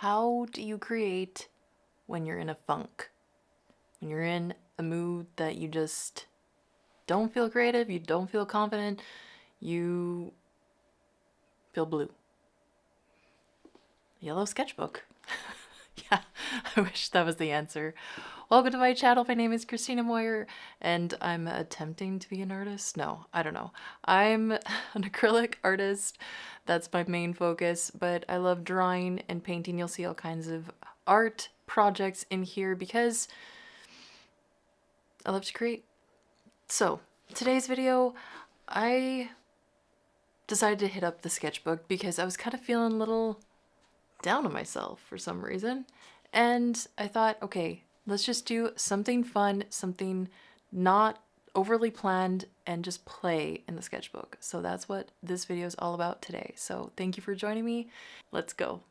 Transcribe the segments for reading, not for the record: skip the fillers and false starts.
How do you create when you're in a funk? When you're in a mood that you just don't feel creative, you don't feel confident, you feel blue. Yellow sketchbook. Yeah, I wish that was the answer. Welcome to my channel. My name is Kristina Moyer, and I'm attempting to be an artist. No, I don't know. I'm an acrylic artist. That's my main focus, but I love drawing and painting. You'll see all kinds of art projects in here because I love to create. So, today's video, I decided to hit up the sketchbook because I was kind of feeling a little down on myself for some reason. And I thought, okay, let's just do something fun, something not overly planned, and just play in the sketchbook. So that's what this video is all about today. So thank you for joining me. Let's go.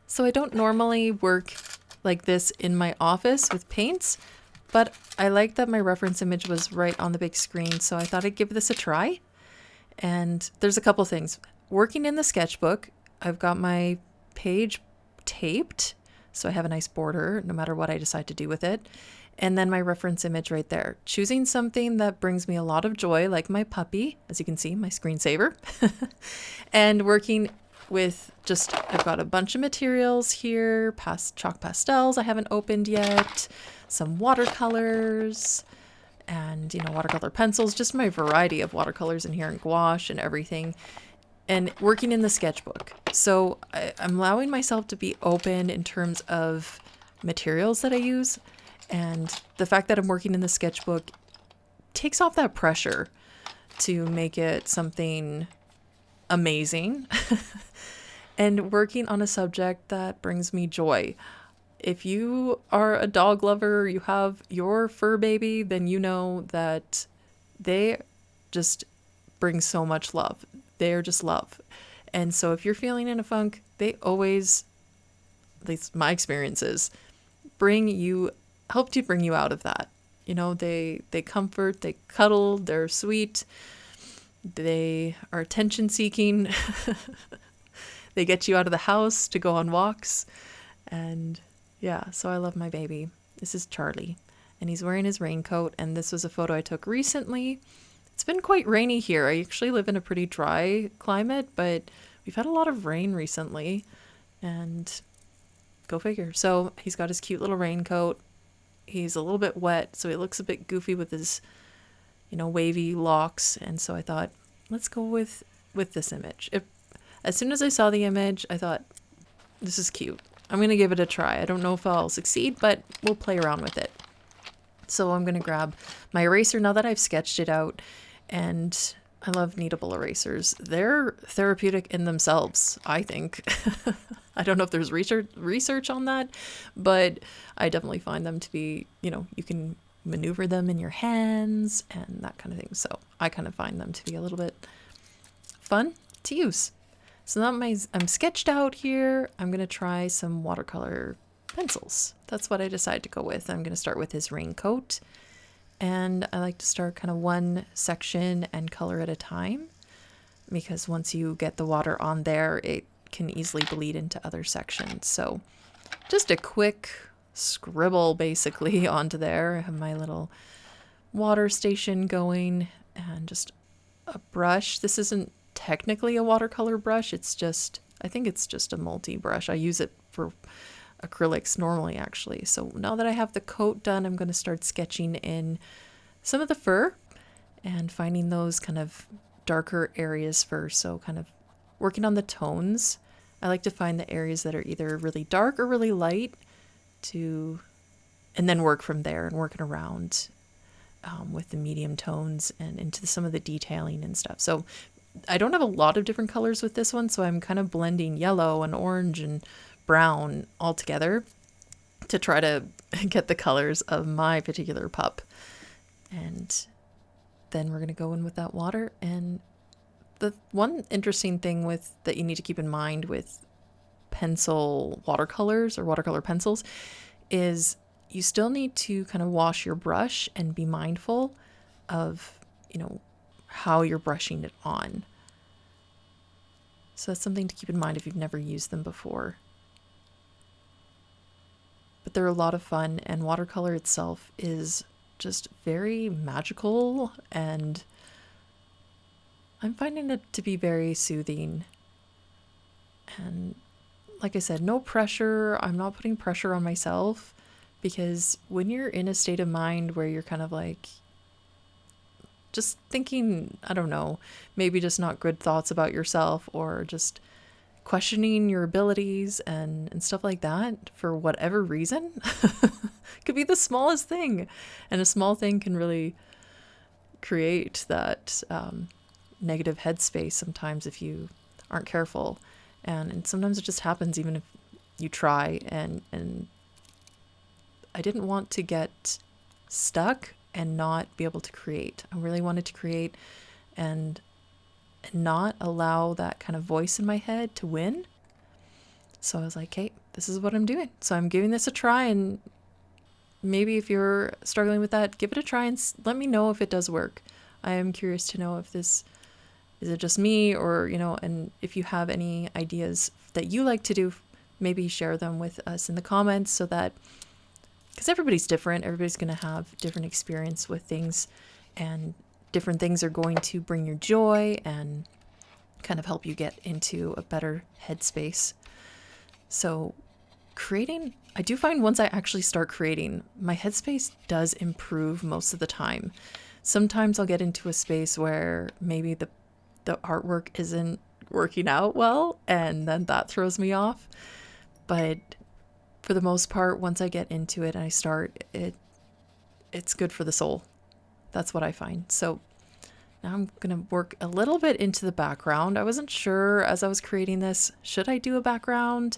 So I don't normally work like this in my office with paints, but I like that my reference image was right on the big screen, so I thought I'd give this a try. And there's a couple things. Working in the sketchbook, I've got my page taped, so I have a nice border no matter what I decide to do with it. And then my reference image right there. Choosing something that brings me a lot of joy, like my puppy, as you can see, my screensaver. And working with just, I've got a bunch of materials here, chalk pastels I haven't opened yet, some watercolors, and watercolor pencils, just my variety of watercolors in here, and gouache and everything, and working in the sketchbook. So I'm allowing myself to be open in terms of materials that I use, and the fact that I'm working in the sketchbook takes off that pressure to make it something amazing and working on a subject that brings me joy. If you are a dog lover, you have your fur baby, then you know that they just bring so much love. They're just love. And so if you're feeling in a funk, they always, at least my experiences, help to bring you out of that. They comfort, they cuddle, they're sweet, they are attention seeking. They get you out of the house to go on walks. And yeah, so I love my baby. This is Charlie, and he's wearing his raincoat, and this was a photo I took recently. It's been quite rainy here. I actually live in a pretty dry climate, but we've had a lot of rain recently, and go figure. So he's got his cute little raincoat. He's a little bit wet, so he looks a bit goofy with his, wavy locks, and so I thought, let's go with this image. As soon as I saw the image, I thought, this is cute. I'm going to give it a try. I don't know if I'll succeed, but we'll play around with it. So I'm going to grab my eraser now that I've sketched it out, and I love kneadable erasers. They're therapeutic in themselves, I think. I don't know if there's research on that, but I definitely find them to be, you can maneuver them in your hands and that kind of thing. So I kind of find them to be a little bit fun to use. So now I'm sketched out here. I'm going to try some watercolor pencils. That's what I decided to go with. I'm going to start with his raincoat. And I like to start kind of one section and color at a time, because once you get the water on there, it can easily bleed into other sections. So just a quick scribble basically onto there. I have my little water station going, and just a brush. This isn't technically a watercolor brush. I think it's just a multi brush. I use it for acrylics normally, actually. So now that I have the coat done, I'm going to start sketching in some of the fur and finding those kind of darker areas first. So kind of working on the tones. I like to find the areas that are either really dark or really light, and then work from there and working around with the medium tones and into some of the detailing and stuff. So I don't have a lot of different colors with this one, so I'm kind of blending yellow and orange and brown all together to try to get the colors of my particular pup. And then we're going to go in with that water. And the one interesting thing that you need to keep in mind with pencil watercolors or watercolor pencils is you still need to kind of wash your brush and be mindful of, how you're brushing it on. So that's something to keep in mind if you've never used them before. But they're a lot of fun, and watercolor itself is just very magical, and I'm finding it to be very soothing. And like I said, no pressure. I'm not putting pressure on myself, because when you're in a state of mind where you're kind of like just thinking, I don't know, maybe just not good thoughts about yourself, or just questioning your abilities and stuff like that for whatever reason, could be the smallest thing. And a small thing can really create that negative headspace sometimes if you aren't careful. And sometimes it just happens even if you try. And I didn't want to get stuck and not be able to create. I really wanted to create and not allow that kind of voice in my head to win. So I was like, hey, this is what I'm doing. So I'm giving this a try, and maybe if you're struggling with that, give it a try and let me know if it does work. I am curious to know if this, is it just me, or, you know, and if you have any ideas that you like to do, maybe share them with us in the comments, so that, because everybody's different, everybody's going to have different experience with things, and different things are going to bring you joy and kind of help you get into a better headspace. So creating, I do find once I actually start creating, my headspace does improve most of the time. Sometimes I'll get into a space where maybe the artwork isn't working out well, and then that throws me off. But for the most part, once I get into it and I start, it's good for the soul. That's what I find. So now I'm going to work a little bit into the background. I wasn't sure as I was creating this, should I do a background?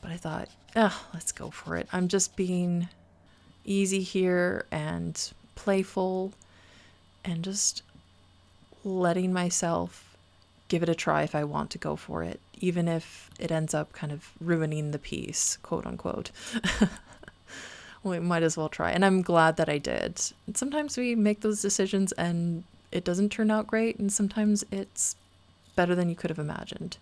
But I thought, let's go for it. I'm just being easy here and playful, and just letting myself give it a try if I want to go for it, even if it ends up kind of ruining the piece, quote unquote. We might as well try. And I'm glad that I did. And sometimes we make those decisions and it doesn't turn out great, and sometimes it's better than you could have imagined.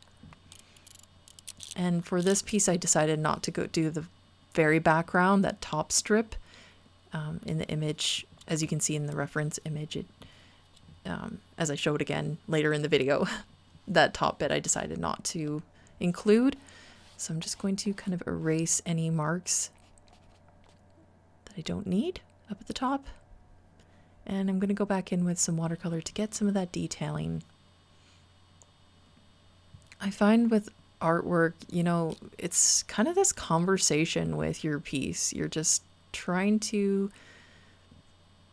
And for this piece, I decided not to go do the very background, that top strip in the image. As you can see in the reference image, it, as I showed again later in the video, that top bit I decided not to include. So I'm just going to kind of erase any marks that I don't need up at the top. And I'm going to go back in with some watercolor to get some of that detailing. I find with artwork, you know, it's kind of this conversation with your piece. You're just trying to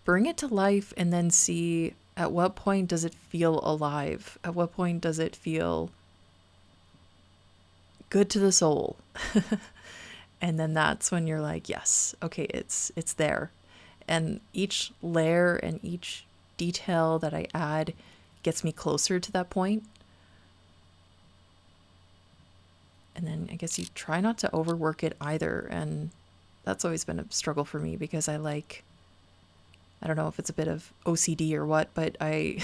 bring it to life and then see at what point does it feel alive? At what point does it feel good to the soul? And then that's when you're like, yes, okay, it's there. And each layer and each detail that I add gets me closer to that point. And then I guess you try not to overwork it either. And that's always been a struggle for me, because I don't know if it's a bit of OCD or what, but I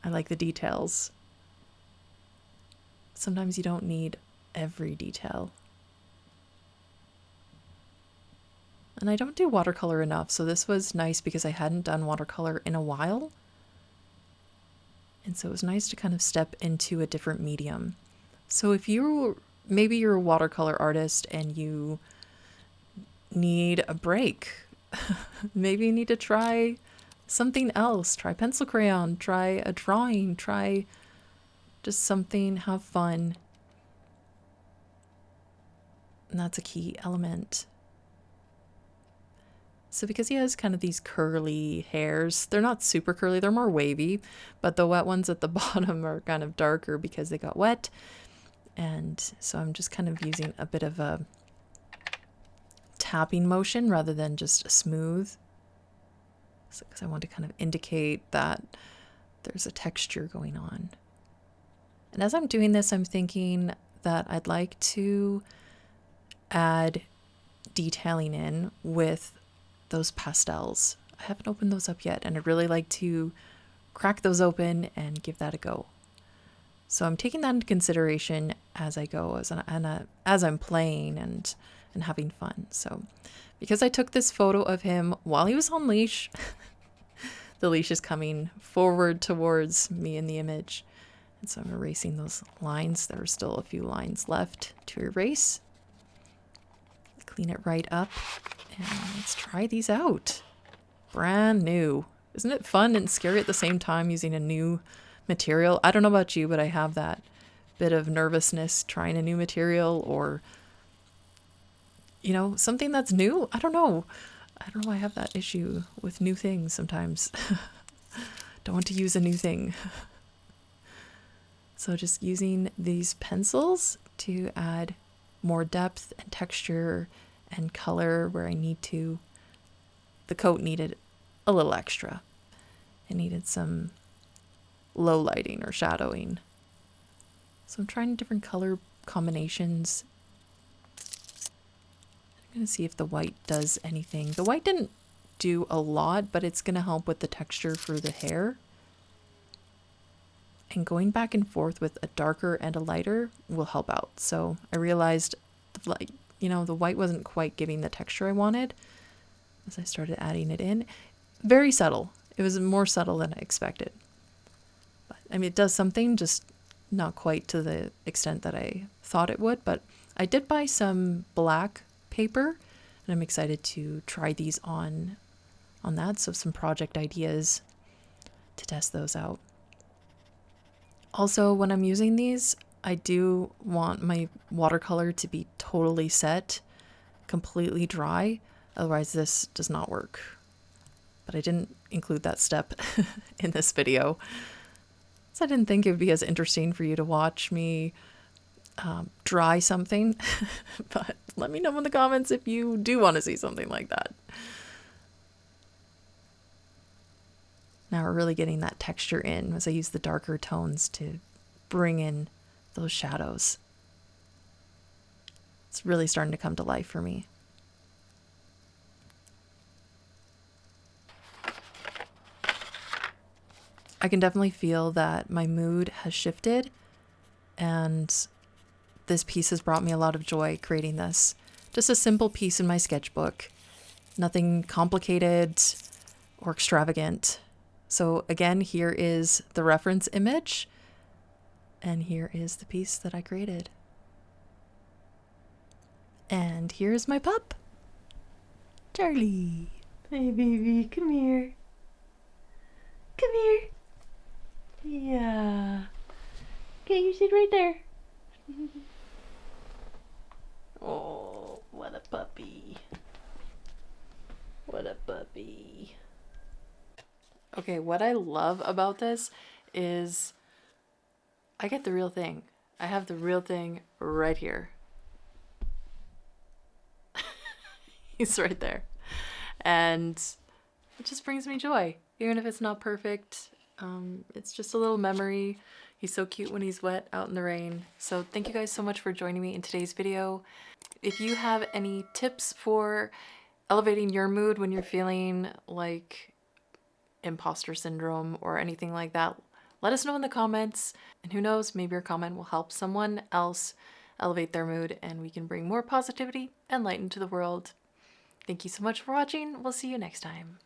like the details. Sometimes you don't need every detail. And I don't do watercolor enough, so this was nice because I hadn't done watercolor in a while. And so it was nice to kind of step into a different medium. So if maybe you're a watercolor artist and you need a break, maybe you need to try something else, try pencil crayon, try a drawing, try just something, have fun. And that's a key element. So because he has kind of these curly hairs, they're not super curly, they're more wavy, but the wet ones at the bottom are kind of darker because they got wet. And so I'm just kind of using a bit of a tapping motion rather than just a smooth. Because I want to kind of indicate that there's a texture going on. And as I'm doing this, I'm thinking that I'd like to add detailing in with those pastels. I haven't opened those up yet, and I'd really like to crack those open and give that a go. So I'm taking that into consideration as I go, as I'm playing and having fun. So because I took this photo of him while he was on leash, the leash is coming forward towards me in the image. And so I'm erasing those lines. There are still a few lines left to erase. Clean it right up. And let's try these out. Brand new. Isn't it fun and scary at the same time using a new material? I don't know about you, but I have that bit of nervousness trying a new material, or, you know, something that's new. I don't know. I don't know why I have that issue with new things sometimes. Don't want to use a new thing. So just using these pencils to add more depth and texture and color where I need to. The coat needed a little extra. It needed some low lighting or shadowing. So I'm trying different color combinations. I'm going to see if the white does anything. The white didn't do a lot, but it's going to help with the texture for the hair. And going back and forth with a darker and a lighter will help out. So I realized, like, you know, the white wasn't quite giving the texture I wanted as I started adding it in. Very subtle. It was more subtle than I expected. But, I mean, it does something, just not quite to the extent that I thought it would. But I did buy some black paper, and I'm excited to try these on that. So some project ideas to test those out. Also, when I'm using these, I do want my watercolor to be totally set, completely dry. Otherwise, this does not work. But I didn't include that step in this video. So I didn't think it would be as interesting for you to watch me dry something. But let me know in the comments if you do want to see something like that. Now we're really getting that texture in as I use the darker tones to bring in those shadows. It's really starting to come to life for me. I can definitely feel that my mood has shifted, and this piece has brought me a lot of joy creating this. Just a simple piece in my sketchbook. Nothing complicated or extravagant. So again, here is the reference image, and here is the piece that I created. And here's my pup, Charlie. Hey baby, come here. Come here. Yeah. Okay, you sit right there. Oh, what a puppy. What a puppy. Okay, what I love about this is I get the real thing. I have the real thing right here. He's right there. And it just brings me joy. Even if it's not perfect, it's just a little memory. He's so cute when he's wet out in the rain. So thank you guys so much for joining me in today's video. If you have any tips for elevating your mood when you're feeling like imposter syndrome or anything like that, let us know in the comments. And who knows, maybe your comment will help someone else elevate their mood and we can bring more positivity and light into the world. Thank you so much for watching. We'll see you next time.